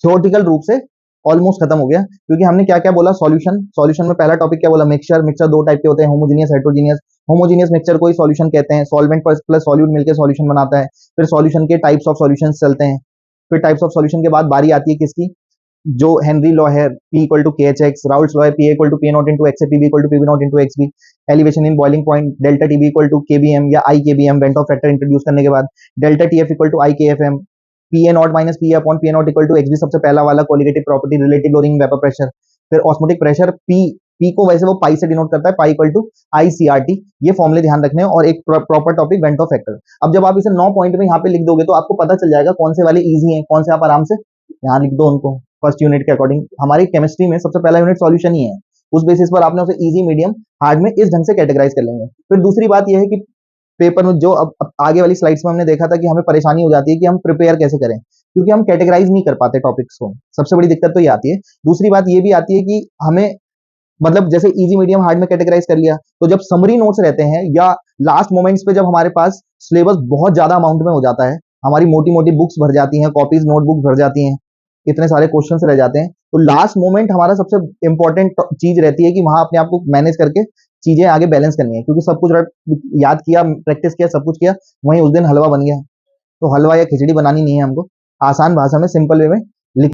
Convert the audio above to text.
Theoretical रूप से almost खत्म हो गया, क्योंकि हमने क्या क्या बोला, सॉल्यूशन, सॉल्यूशन में पहला टॉपिक क्या बोला, मिक्सचर, मिक्सचर दो टाइप के होते हैं, होमोजेनियस, हेटेरोजेनियस। होमोजेनियस मिक्सचर को ही सॉल्यूशन कहते हैं, सॉल्वेंट प्लस सॉल्यूट मिलकर सॉल्यूशन बनाता है। फिर सॉल्यूशन के टाइप्स ऑफ सॉल्यूशंस चलते हैं। फिर टाइप्स ऑफ सॉल्यूशन के बाद बारी आती है किसकी, जो हेनरी लॉ है, P equal to K H X, Raoult's law है, P equal to P not into X, P B equal to P B not into X B, elevation in boiling point, delta T B equal to K B M या I K B M, van't of factor introduce करने के बाद, delta T F equal to I K F M, P A not minus P upon P A not equal to X B, सबसे पहला वाला qualitative property, relative lowering vapour pressure. फिर osmotic pressure P को वैसे वो pi से denote करता है, pi equal to I C R T. ये फॉर्मुले ध्यान रखने हैं, और एक proper topic van't of factor. अब जब आप इसे 9 पॉइंट में यहाँ पे लिख दोगे तो आपको पता चल जाएगा कौन से वाले इजी हैं, कौन से आप आराम से यहाँ लिख दो उनको फर्स्ट यूनिट के अकॉर्डिंग। हमारी केमिस्ट्री में सबसे पहला यूनिट सॉल्यूशन ही है, उस बेसिस पर आपने उसे इजी, मीडियम, हार्ड में इस ढंग से कैटेगराइज कर लेंगे। फिर दूसरी बात यह है कि पेपर में जो अब आगे वाली स्लाइड्स में हमने देखा था कि हमें परेशानी हो जाती है कि हम प्रिपेयर कैसे करें, क्योंकि हम कैटेगराइज नहीं कर पाते टॉपिक्स को, सबसे बड़ी दिक्कत तो ये आती है। दूसरी बात ये भी आती है कि हमें मतलब जैसे इजी, मीडियम, हार्ड में कैटेगराइज कर लिया, तो जब समरी नोट्स रहते हैं या लास्ट मोमेंट्स पे जब हमारे पास सिलेबस बहुत ज्यादा अमाउंट में हो जाता है, हमारी मोटी मोटी बुक्स भर जाती हैं, कॉपीज नोटबुक भर जाती हैं, इतने सारे क्वेश्चंस रह जाते हैं, तो लास्ट मोमेंट हमारा सबसे इंपॉर्टेंट चीज रहती है कि वहां अपने आप को मैनेज करके चीजें आगे बैलेंस करनी है, क्योंकि सब कुछ याद किया, प्रैक्टिस किया, सब कुछ किया, वहीं उस दिन हलवा बन गया। तो हलवा या खिचड़ी बनानी नहीं है हमको, आसान भाषा में, सिंपल वे में